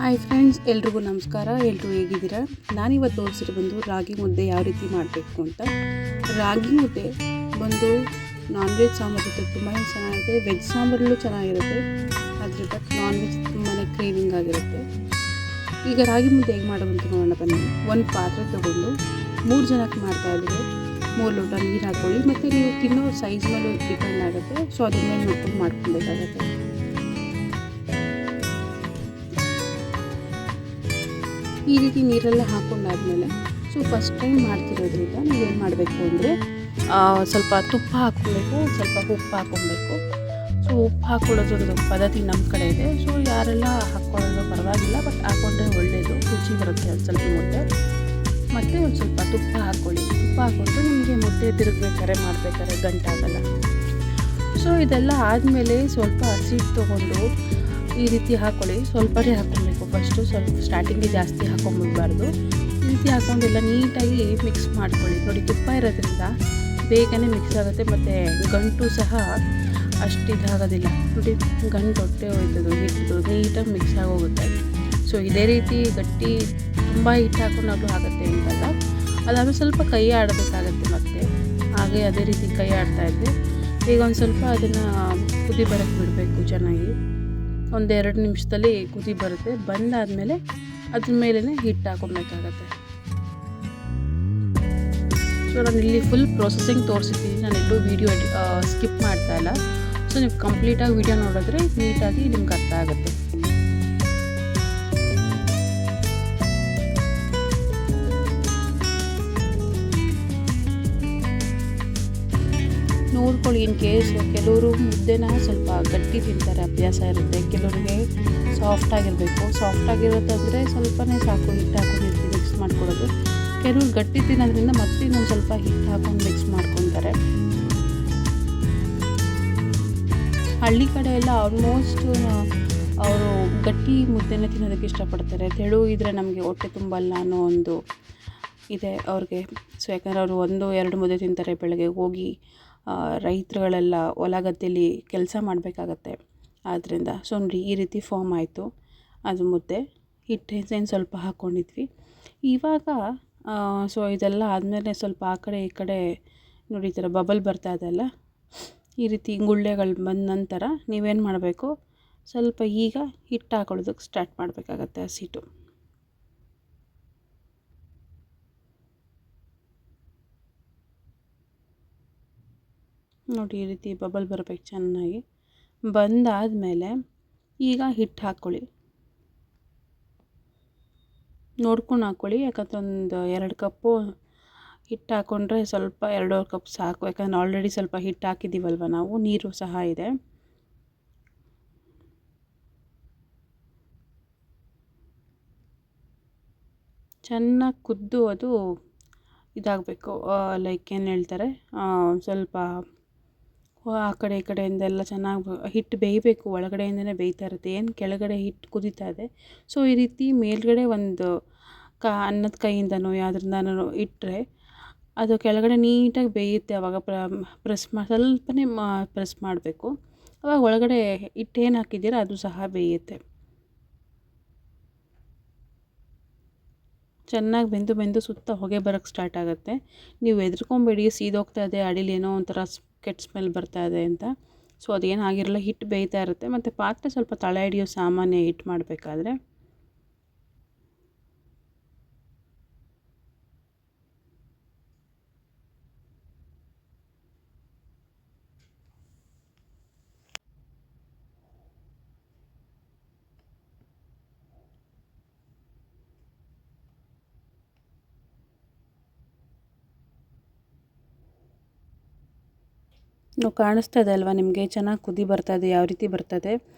Hi friends, ಎಲ್ರಿಗೂ ನಮಸ್ಕಾರ. ಎಲ್ಲರೂ ಹೇಗಿದ್ದೀರಾ? ನಾನಿವತ್ತು ತೋರಿಸಿರೋ ಬಂದು ರಾಗಿ ಮುದ್ದೆ ಯಾವ ರೀತಿ ಮಾಡಬೇಕು ಅಂತ. ರಾಗಿ ಮುದ್ದೆ ಬಂದು ನಾನ್ ವೆಜ್ ಸಾಂಬಾರು ಜೊತೆ ತುಂಬಾ ಚೆನ್ನಾಗಿರುತ್ತೆ, ವೆಜ್ ಸಾಂಬಾರಲ್ಲೂ ಚೆನ್ನಾಗಿರುತ್ತೆ. ಆದರೆ ಬಟ್ ನಾನ್ ವೆಜ್ ತುಂಬಾ ಕ್ರೇವಿಂಗ್ ಆಗಿರುತ್ತೆ. ಈಗ ರಾಗಿ ಮುದ್ದೆ ಹೇಗೆ ಮಾಡೋದು ಅಂತ ನೋಡೋಣ ಬನ್ನಿ. ಒಂದು ಪಾತ್ರೆ ತೊಗೊಂಡು 3 ಜನಕ್ಕೆ ಮಾಡ್ತಾಯಿದ್ರೆ 3 ಲೋಟ ನೀರು ಹಾಕ್ಕೊಳ್ಳಿ. ಮತ್ತು ನೀವು ತಿನ್ನೋ ಸೈಜ್ ಮೇಲೆ ಡಿಪೆಂಡ್ ಆಗುತ್ತೆ. ಸೊ ಅದ್ರ ಮೇಲೆ ನೋಡ್ಕೊಂಡು ಮಾಡ್ಕೊಬೇಕಾಗತ್ತೆ. ಈ ರೀತಿ ನೀರೆಲ್ಲ ಹಾಕ್ಕೊಂಡಾದ್ಮೇಲೆ ಫಸ್ಟ್ ಟೈಮ್ ಮಾಡ್ತಿರೋದ್ರಿಂದ ನೀವೇನು ಮಾಡಬೇಕು ಅಂದರೆ ಸ್ವಲ್ಪ ತುಪ್ಪ ಹಾಕ್ಕೊಬೇಕು, ಸ್ವಲ್ಪ ಉಪ್ಪು ಹಾಕ್ಕೊಬೇಕು. ಉಪ್ಪು ಹಾಕ್ಕೊಳ್ಳೋದೊಂದು ಪದ್ಧತಿ ನಮ್ಮ ಕಡೆ ಇದೆ. ಯಾರೆಲ್ಲ ಹಾಕ್ಕೊಳ್ಳೋದು ಪರವಾಗಿಲ್ಲ, ಬಟ್ ಹಾಕ್ಕೊಂಡ್ರೆ ಒಳ್ಳೆಯದು, ರುಚಿ ಬರುತ್ತೆ ಒಂದು ಸ್ವಲ್ಪ ಮುದ್ದೆ. ಮತ್ತು ಒಂದು ಸ್ವಲ್ಪ ತುಪ್ಪ ಹಾಕ್ಕೊಳ್ಳಿ. ತುಪ್ಪ ಹಾಕ್ಕೊಂಡ್ರೆ ನಿಮಗೆ ಮುದ್ದೆ ಮಾಡಬೇಕಾದ್ರೆ ಗಂಟಾಗಲ್ಲ. ಇದೆಲ್ಲ ಆದಮೇಲೆ ಸ್ವಲ್ಪ ಹಸಿ ತೊಗೊಂಡು ಈ ರೀತಿ ಹಾಕ್ಕೊಳ್ಳಿ. ಸ್ವಲ್ಪನೇ ಹಾಕ್ಕೊಬೇಕು. ಫಸ್ಟು ಸ್ವಲ್ಪ ಸ್ಟಾರ್ಟಿಂಗಿಗೆ ಜಾಸ್ತಿ ಹಾಕ್ಕೊಂಬಿಡ್ಬಾರ್ದು. ಈ ರೀತಿ ಹಾಕ್ಕೊಂಡೆಲ್ಲ ನೀಟಾಗಿ ಮಿಕ್ಸ್ ಮಾಡ್ಕೊಳ್ಳಿ. ನೋಡಿ, ತುಪ್ಪ ಇರೋದ್ರಿಂದ ಬೇಗನೆ ಮಿಕ್ಸ್ ಆಗುತ್ತೆ ಮತ್ತು ಗಂಟು ಸಹ ಅಷ್ಟು ಇದಾಗೋದಿಲ್ಲ. ನೋಡಿ, ಗಂಟು ಹೊಟ್ಟೆ ಹೋಯ್ತದು, ಹಿಟ್ಟು ನೀಟಾಗಿ ಮಿಕ್ಸ್ ಆಗೋಗುತ್ತೆ. ಇದೇ ರೀತಿ ಗಟ್ಟಿ ತುಂಬ ಹಿಟ್ಟು ಹಾಕೊಂಡಾಗಲೂ ಆಗುತ್ತೆ ಅಂತಲ್ಲ. ಅದಾದಮೇಲೆ ಸ್ವಲ್ಪ ಕೈ ಆಡಬೇಕಾಗತ್ತೆ. ಮತ್ತು ಹಾಗೆ ಅದೇ ರೀತಿ ಕೈ ಆಡ್ತಾಯಿದ್ದೆ ಈಗ ಒಂದು ಸ್ವಲ್ಪ ಅದನ್ನು ಕುದಿ ಬರೋಕ್ಕೆ ಬಿಡಬೇಕು. ಚೆನ್ನಾಗಿ ಒಂದು 2 ನಿಮಿಷದಲ್ಲಿ ಕುದಿ ಬರುತ್ತೆ. ಬಂದಾದಮೇಲೆ ಅದ್ರ ಮೇಲೇ ಹಿಟ್ಟು ಹಾಕೊಬೇಕಾಗತ್ತೆ. ನಾನು ಇಲ್ಲಿ ಫುಲ್ ಪ್ರೊಸೆಸಿಂಗ್ ತೋರಿಸಿದ್ದೀನಿ. ನಾನೆಲ್ಲೂ ವೀಡಿಯೋ ಸ್ಕಿಪ್ ಮಾಡ್ತಾ ಇಲ್ಲ. ನೀವು ಕಂಪ್ಲೀಟಾಗಿ ವೀಡಿಯೋ ನೋಡಿದ್ರೆ ನೀಟಾಗಿ ನಿಮ್ಗೆ ಅರ್ಥ ಆಗುತ್ತೆ. ನೋಡ್ಕೊಳ್ಳಿ. ಇನ್ ಕೇಸ್ ಕೆಲವರು ಮುದ್ದೆನ ಸ್ವಲ್ಪ ಗಟ್ಟಿ ತಿಂತಾರೆ, ಅಭ್ಯಾಸ ಇರುತ್ತೆ. ಕೆಲವರಿಗೆ ಸಾಫ್ಟಾಗಿರಬೇಕು. ಸಾಫ್ಟಾಗಿರೋದಂದರೆ ಸ್ವಲ್ಪನೇ ಸಾಕು, ಹಿಟ್ಟು ಹಾಕೊಂಡು ಮಿಕ್ಸ್ ಮಾಡ್ಕೊಳ್ಳೋದು. ಕೆಲವರು ಗಟ್ಟಿ ತಿನ್ನೋದ್ರಿಂದ ಮತ್ತೆ ಇನ್ನೊಂದು ಸ್ವಲ್ಪ ಹಿಟ್ಟು ಹಾಕೊಂಡು ಮಿಕ್ಸ್ ಮಾಡ್ಕೊತಾರೆ. ಹಳ್ಳಿ ಕಡೆ ಎಲ್ಲ ಆಲ್ಮೋಸ್ಟ್ ಅವರು ಗಟ್ಟಿ ಮುದ್ದೆನ ತಿನ್ನೋದಕ್ಕೆ ಇಷ್ಟಪಡ್ತಾರೆ. ತೆಳು ಇದ್ದರೆ ನಮಗೆ ಹೊಟ್ಟೆ ತುಂಬಲ್ಲ ಅನ್ನೋ ಒಂದು ಇದೆ ಅವ್ರಿಗೆ. ಯಾಕಂದರೆ ಅವರು 1-2 ಮುದ್ದೆ ತಿಂತಾರೆ ಬೆಳಗ್ಗೆ ಹೋಗಿ. ರೈತರುಗಳೆಲ್ಲ ಹೊಲ ಗದ್ದೆಯಲ್ಲಿ ಕೆಲಸ ಮಾಡಬೇಕಾಗತ್ತೆ. ಆದ್ದರಿಂದ ನೋಡಿ, ಈ ರೀತಿ ಫಾರ್ಮ್ ಆಯಿತು ಅದು ಮುದ್ದೆ. ಹಿಟ್ಟು ಸ್ವಲ್ಪ ಹಾಕ್ಕೊಂಡಿದ್ವಿ. ಇವಾಗ ಇದೆಲ್ಲ ಆದಮೇಲೆ ಸ್ವಲ್ಪ ಆ ಕಡೆ ಈ ಕಡೆ ನೋಡಿ, ಈ ಥರ ಬಬಲ್ ಬರ್ತಾ ಇದೆಯಲ್ಲ, ಈ ರೀತಿ ಗುಳ್ಳೆಗಳು ಬಂದ ನಂತರ ನೀವೇನು ಮಾಡಬೇಕು, ಸ್ವಲ್ಪ ಈಗ ಹಿಟ್ಟು ಹಾಕೊಳ್ಳೋದಕ್ಕೆ ಸ್ಟಾರ್ಟ್ ಮಾಡಬೇಕಾಗತ್ತೆ. ಹಸಿಟ್ಟು ನೋಡಿ, ಈ ರೀತಿ ಬಬಲ್ ಬರಬೇಕು. ಚೆನ್ನಾಗಿ ಬಂದಾದಮೇಲೆ ಈಗ ಹಿಟ್ಟು ಹಾಕ್ಕೊಳ್ಳಿ. ನೋಡ್ಕೊಂಡು ಹಾಕ್ಕೊಳ್ಳಿ. ಯಾಕಂದರೆ ಒಂದು 2 ಕಪ್ಪು ಹಿಟ್ಟು ಹಾಕ್ಕೊಂಡ್ರೆ ಸ್ವಲ್ಪ 2 ಕಪ್ ಸಾಕು. ಯಾಕಂದರೆ ಆಲ್ರೆಡಿ ಸ್ವಲ್ಪ ಹಿಟ್ಟು ಹಾಕಿದ್ದೀವಲ್ವ ನಾವು, ನೀರು ಸಹ ಇದೆ. ಚೆನ್ನಾಗಿ ಕುದ್ದು ಅದು ಇದಾಗಬೇಕು. ಲೈಕ್ ಏನು ಹೇಳ್ತಾರೆ, ಸ್ವಲ್ಪ ಆ ಕಡೆ ಈ ಕಡೆಯಿಂದೆಲ್ಲ ಚೆನ್ನಾಗಿ ಹಿಟ್ಟು ಬೇಯಬೇಕು. ಒಳಗಡೆಯಿಂದನೇ ಬೇಯ್ತಾ ಇರುತ್ತೆ. ಏನು ಕೆಳಗಡೆ ಹಿಟ್ಟು ಕುದೀತಾ ಇದೆ. ಈ ರೀತಿ ಮೇಲ್ಗಡೆ ಒಂದು ಅನ್ನದ ಕೈಯಿಂದನೋ ಯಾವುದ್ರಿಂದನೋ ಇಟ್ಟರೆ ಅದು ಕೆಳಗಡೆ ನೀಟಾಗಿ ಬೇಯುತ್ತೆ. ಆವಾಗ ಸ್ವಲ್ಪನೇ ಪ್ರೆಸ್ ಮಾಡಬೇಕು. ಆವಾಗ ಒಳಗಡೆ ಹಿಟ್ಟೇನು ಹಾಕಿದ್ದೀರ ಅದು ಸಹ ಬೇಯುತ್ತೆ. ಚೆನ್ನಾಗಿ ಬೆಂದು ಸುತ್ತ ಹೊಗೆ ಬರೋಕ್ಕೆ ಸ್ಟಾರ್ಟ್ ಆಗುತ್ತೆ. ನೀವು ಹೆದರ್ಕೊಂಬೇಡಿ, ಸೀದೋಗ್ತಾ ಇದೆ, ಅಡಿಲಿ ಏನೋ ಒಂಥರ ಕೆಟ್ಟ ಸ್ಮೆಲ್ ಬರ್ತಾ ಇದೆ ಅಂತ. ಅದೇನು ಆಗಿರಲ್ಲ. ಹಿಟ್ಟು ಬೇಯ್ತಾ ಇರುತ್ತೆ. ಮತ್ತು ಪಾತ್ರೆ ಸ್ವಲ್ಪ ತಳ ಹಿಡಿಯೋ ಸಾಮಾನ್ಯ ಹಿಟ್ಟು ಮಾಡಬೇಕಾದ್ರೆ. ಕಾಣಿಸ್ತಾ ಇದೆ ಅಲ್ವಾ ನಿಮಗೆ, ಚೆನ್ನಾಗಿ ಕುದಿ ಬರ್ತದೆ, ಯಾವ ರೀತಿ ಬರ್ತದೆ.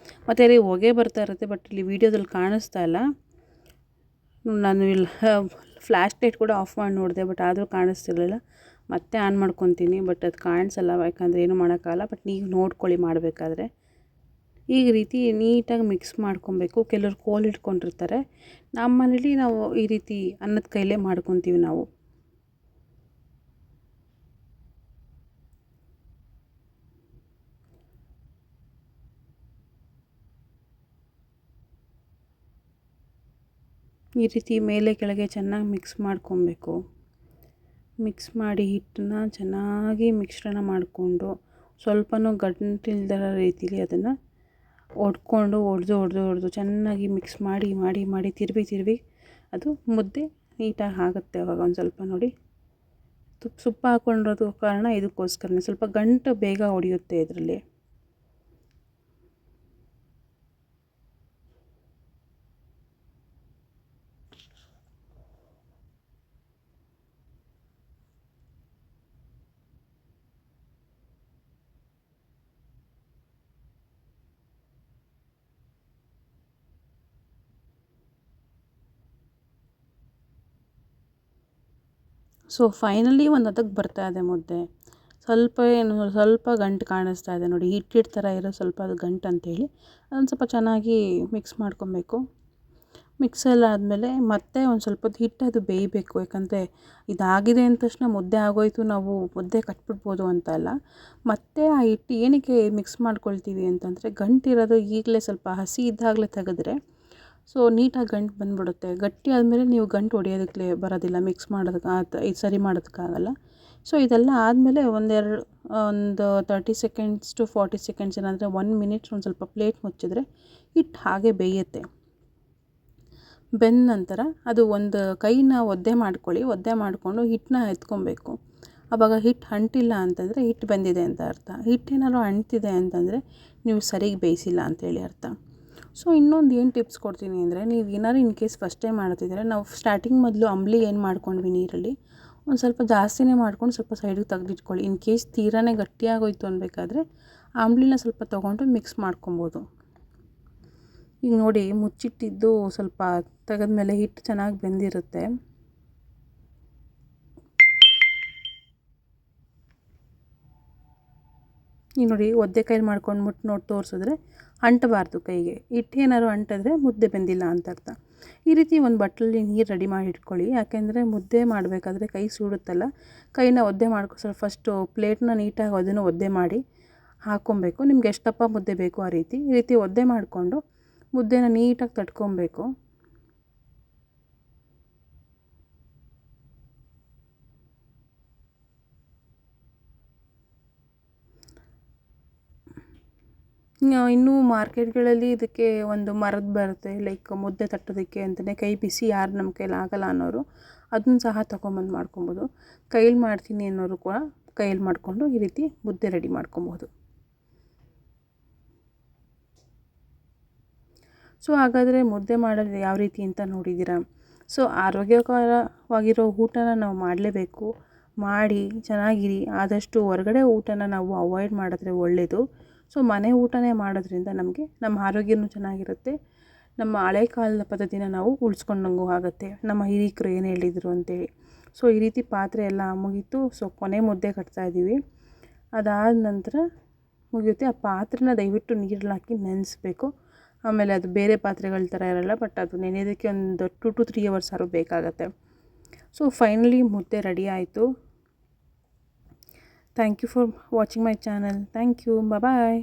ಮತ್ತು ಇಲ್ಲಿ ಹೊಗೆ ಬರ್ತಾ ಇರುತ್ತೆ. ಬಟ್ ಇಲ್ಲಿ ವೀಡಿಯೋದಲ್ಲಿ ಕಾಣಿಸ್ತಾ ಇಲ್ಲ. ನಾನು ಇಲ್ಲಿ ಫ್ಲ್ಯಾಶ್ ಲೈಟ್ ಕೂಡ ಆಫ್ ಮಾಡಿ ನೋಡಿದೆ, ಬಟ್ ಆದರೂ ಕಾಣಿಸ್ತಿರ್ಲಿಲ್ಲ. ಮತ್ತೆ ಆನ್ ಮಾಡ್ಕೊತೀನಿ, ಬಟ್ ಅದು ಕಾಣಿಸಲ್ಲ. ಯಾಕಂದರೆ ಏನು ಮಾಡೋಕ್ಕಾಗಲ್ಲ. ಬಟ್ ನೀವು ನೋಡ್ಕೊಳ್ಳಿ ಮಾಡಬೇಕಾದ್ರೆ. ಈ ರೀತಿ ನೀಟಾಗಿ ಮಿಕ್ಸ್ ಮಾಡ್ಕೊಬೇಕು. ಕೆಲವರು ಕೋಲ್ ಇಟ್ಕೊಂಡಿರ್ತಾರೆ. ನಮ್ಮ ಮನೇಲಿ ನಾವು ಈ ರೀತಿ ಅನ್ನದ ಕೈಲೇ ಮಾಡ್ಕೊತೀವಿ ನಾವು. ಈ ರೀತಿ ಮೇಲೆ ಕೆಳಗೆ ಚೆನ್ನಾಗಿ ಮಿಕ್ಸ್ ಮಾಡ್ಕೊಬೇಕು. ಮಿಕ್ಸ್ ಮಾಡಿ ಹಿಟ್ಟನ್ನ ಚೆನ್ನಾಗಿ ಮಿಶ್ರಣ ಮಾಡಿಕೊಂಡು ಸ್ವಲ್ಪನೂ ಗಂಟಿಲ್ದರ ರೀತಿಲಿ ಅದನ್ನು ಒಡೆದು ಚೆನ್ನಾಗಿ ಮಿಕ್ಸ್ ಮಾಡಿ ತಿರುವಿ ಅದು ಮುದ್ದೆ ನೀಟಾಗಿ ಆಗುತ್ತೆ. ಅವಾಗ ಒಂದು ಸ್ವಲ್ಪ ನೋಡಿ ತುಪ್ಪ ಹಾಕ್ಕೊಂಡಿರೋದು ಕಾರಣ ಇದಕ್ಕೋಸ್ಕರನೇ ಸ್ವಲ್ಪ ಗಂಟು ಬೇಗ ಹೊಡೆಯುತ್ತೆ ಇದರಲ್ಲಿ. ಸೊ ಫೈನಲಿ ಒಂದು ಹದಕ್ಕೆ ಬರ್ತಾ ಇದೆ ಮುದ್ದೆ. ಸ್ವಲ್ಪ ಗಂಟು ಕಾಣಿಸ್ತಾ ಇದೆ ನೋಡಿ, ಹಿಟ್ಟು ಥರ ಇರೋ ಸ್ವಲ್ಪ ಅದು ಗಂಟು ಅಂತೇಳಿ ಅದನ್ನು ಸ್ವಲ್ಪ ಚೆನ್ನಾಗಿ ಮಿಕ್ಸ್ ಮಾಡ್ಕೊಬೇಕು. ಮಿಕ್ಸ್ ಎಲ್ಲ ಆದಮೇಲೆ ಮತ್ತೆ ಒಂದು ಸ್ವಲ್ಪ ಹೊತ್ತು ಹಿಟ್ಟು ಅದು ಬೇಯಬೇಕು. ಯಾಕಂದರೆ ಇದಾಗಿದೆ ಅಂದ ತಕ್ಷಣ ಮುದ್ದೆ ಆಗೋಯ್ತು ನಾವು ಮುದ್ದೆ ಕಟ್ಬಿಡ್ಬೋದು ಅಂತ ಅಲ್ಲ. ಮತ್ತೆ ಆ ಹಿಟ್ಟು ಏನಕ್ಕೆ ಮಿಕ್ಸ್ ಮಾಡ್ಕೊಳ್ತೀವಿ ಅಂತಂದರೆ ಗಂಟಿರೋದು ಈಗಲೇ ಸ್ವಲ್ಪ ಹಸಿ ಇದ್ದಾಗಲೇ ತೆಗೆದ್ರೆ ಸೊ ನೀಟಾಗಿ ಗಂಟು ಬಂದುಬಿಡುತ್ತೆ. ಗಟ್ಟಿ ಆದಮೇಲೆ ನೀವು ಗಂಟು ಹೊಡೆಯೋದಕ್ಕೆ ಬರೋದಿಲ್ಲ, ಮಿಕ್ಸ್ ಮಾಡೋದಕ್ಕೆ ಇದು ಸರಿ ಮಾಡೋದಕ್ಕಾಗಲ್ಲ. ಸೊ ಇದೆಲ್ಲ ಆದಮೇಲೆ ಒಂದು 30 ಸೆಕೆಂಡ್ಸ್ ಟು 40 ಸೆಕೆಂಡ್ಸ್ ಏನಾದರೆ 1 ಮಿನಿಟ್ ಒಂದು ಸ್ವಲ್ಪ ಪ್ಲೇಟ್ ಮುಚ್ಚಿದ್ರೆ ಹಿಟ್ಟು ಹಾಗೆ ಬೇಯುತ್ತೆ. ಬೆಂದ ನಂತರ ಅದು ಒಂದು ಕೈನ ಒದ್ದೆ ಮಾಡ್ಕೊಳ್ಳಿ. ಒದ್ದೆ ಮಾಡಿಕೊಂಡು ಹಿಟ್ಟನ್ನ ಎತ್ಕೊಬೇಕು. ಆವಾಗ ಹಿಟ್ಟು ಅಂಟಿಲ್ಲ ಅಂತಂದರೆ ಹಿಟ್ಟು ಬೆಂದಿದೆ ಅಂತ ಅರ್ಥ. ಹಿಟ್ಟೇನಾದ್ರು ಅಂಟಿದೆ ಅಂತಂದರೆ ನೀವು ಸರಿಗೆ ಬೇಯಿಸಿಲ್ಲ ಅಂತೇಳಿ ಅರ್ಥ. ಸೊ ಇನ್ನೊಂದು ಏನು ಟಿಪ್ಸ್ ಕೊಡ್ತೀನಿ ಅಂದರೆ, ನೀವು ಏನಾದ್ರು ಇನ್ ಕೇಸ್ ಫಸ್ಟ್ ಟೈಮ್ ಮಾಡ್ತಿದ್ರೆ ನಾವು ಸ್ಟಾರ್ಟಿಂಗ್ ಮೊದಲು ಅಂಬಲಿ ಏನು ಮಾಡ್ಕೊಂಡ್ವಿ ನೀರಲ್ಲಿ ಒಂದು ಸ್ವಲ್ಪ ಜಾಸ್ತಿನೇ ಮಾಡ್ಕೊಂಡು ಸ್ವಲ್ಪ ಸೈಡಿಗೆ ತೆಗೆದಿಟ್ಕೊಳ್ಳಿ. ಇನ್ ಕೇಸ್ ತೀರಾನೇ ಗಟ್ಟಿಯಾಗೋಯ್ತು ಅನ್ಬೇಕಾದ್ರೆ ಅಂಬಲಿನ ಸ್ವಲ್ಪ ತೊಗೊಂಡು ಮಿಕ್ಸ್ ಮಾಡ್ಕೊಬೋದು. ಈಗ ನೋಡಿ ಮುಚ್ಚಿಟ್ಟಿದ್ದು ಸ್ವಲ್ಪ ತೆಗೆದ್ಮೇಲೆ ಹಿಟ್ಟು ಚೆನ್ನಾಗಿ ಬೆಂದಿರುತ್ತೆ. ಈಗ ನೋಡಿ ಒದ್ದೆ ಕೈಲಿ ಮಾಡ್ಕೊಂಡು ನೋಡಿ ತೋರಿಸಿದ್ರೆ ಅಂಟಬಾರ್ದು ಕೈಗೆ. ಹಿಟ್ಟೇನಾದ್ರು ಅಂಟಿದ್ರೆ ಮುದ್ದೆ ಬೆಂದಿಲ್ಲ ಅಂತ ಅರ್ಥ. ಈ ರೀತಿ ಒಂದು ಬಟ್ಲಲ್ಲಿ ನೀರು ರೆಡಿ ಮಾಡಿ ಇಟ್ಕೊಳ್ಳಿ. ಯಾಕೆಂದರೆ ಮುದ್ದೆ ಮಾಡಬೇಕಾದ್ರೆ ಕೈ ಸುಡುತ್ತಲ್ಲ, ಕೈನ ಒದ್ದೆ ಸ್ವಲ್ಪ ಫಸ್ಟು ಪ್ಲೇಟ್ನ ನೀಟಾಗಿ ಅದನ್ನು ಒದ್ದೆ ಮಾಡಿ ಹಾಕ್ಕೊಬೇಕು. ನಿಮ್ಗೆ ಎಷ್ಟು ದಪ್ಪ ಮುದ್ದೆ ಬೇಕು ಈ ರೀತಿ ಒದ್ದೆ ಮಾಡಿಕೊಂಡು ಮುದ್ದೆನ ನೀಟಾಗಿ ತಟ್ಕೊಬೇಕು. ಇನ್ನೂ ಮಾರ್ಕೆಟ್ಗಳಲ್ಲಿ ಇದಕ್ಕೆ ಒಂದು ಮರದ್ದು ಬರುತ್ತೆ, ಲೈಕ್ ಮುದ್ದೆ ತಟ್ಟೋದಕ್ಕೆ ಅಂತಲೇ. ಕೈ ಬಿಸಿ ಯಾರು ನಮ್ಮ ಕೈಲಿ ಆಗಲ್ಲ ಅನ್ನೋರು ಅದನ್ನು ಸಹ ತೊಗೊಂಬಂದು ಮಾಡ್ಕೊಬೋದು. ಕೈಲಿ ಮಾಡ್ತೀನಿ ಅನ್ನೋರು ಕೂಡ ಕೈಯಲ್ಲಿ ಮಾಡಿಕೊಂಡು ಈ ರೀತಿ ಮುದ್ದೆ ರೆಡಿ ಮಾಡ್ಕೊಬೋದು. ಸೊ ಹಾಗಾದರೆ ಮುದ್ದೆ ಮಾಡೋದು ಯಾವ ರೀತಿ ಅಂತ ನೋಡಿದ್ದೀರಾ. ಸೊ ಆರೋಗ್ಯಕರವಾಗಿರೋ ಊಟನ ನಾವು ಮಾಡಲೇಬೇಕು. ಮಾಡಿ ಚೆನ್ನಾಗಿರಿ. ಆದಷ್ಟು ಹೊರಗಡೆ ಊಟನ ನಾವು ಅವಾಯ್ಡ್ ಮಾಡಿದ್ರೆ ಒಳ್ಳೆಯದು. ಸೊ ಮನೆ ಊಟನೇ ಮಾಡೋದ್ರಿಂದ ನಮ್ಮ ಆರೋಗ್ಯನೂ ಚೆನ್ನಾಗಿರುತ್ತೆ. ನಮ್ಮ ಹಳೆ ಕಾಲದ ಪದ್ಧತಿನ ನಾವು ಉಳಿಸ್ಕೊಂಡಂಗೂ ಆಗುತ್ತೆ, ನಮ್ಮ ಹಿರೀಕರು ಏನು ಹೇಳಿದರು ಅಂತೇಳಿ. ಸೊ ಈ ರೀತಿ ಪಾತ್ರೆ ಎಲ್ಲ ಮುಗೀತು. ಸೊ ಕೊನೆ ಮುದ್ದೆ ಕಟ್ತಾಯಿದ್ದೀವಿ. ಅದಾದ ನಂತರ ಮುಗಿಯುತ್ತೆ. ಆ ಪಾತ್ರೆನ ದಯವಿಟ್ಟು ನೀರಲ್ಲಿ ಹಾಕಿ ನೆನೆಸ್ಬೇಕು. ಆಮೇಲೆ ಅದು ಬೇರೆ ಪಾತ್ರೆಗಳ ಥರ ಇರಲ್ಲ, ಬಟ್ ಅದು ನೆನೆಯೋದಕ್ಕೆ ಒಂದು 2 to 3 hours ಆದರೂ ಬೇಕಾಗತ್ತೆ. ಸೊ ಫೈನಲಿ ಮುದ್ದೆ ರೆಡಿ ಆಯಿತು. Thank you for watching my channel. Thank you. Bye.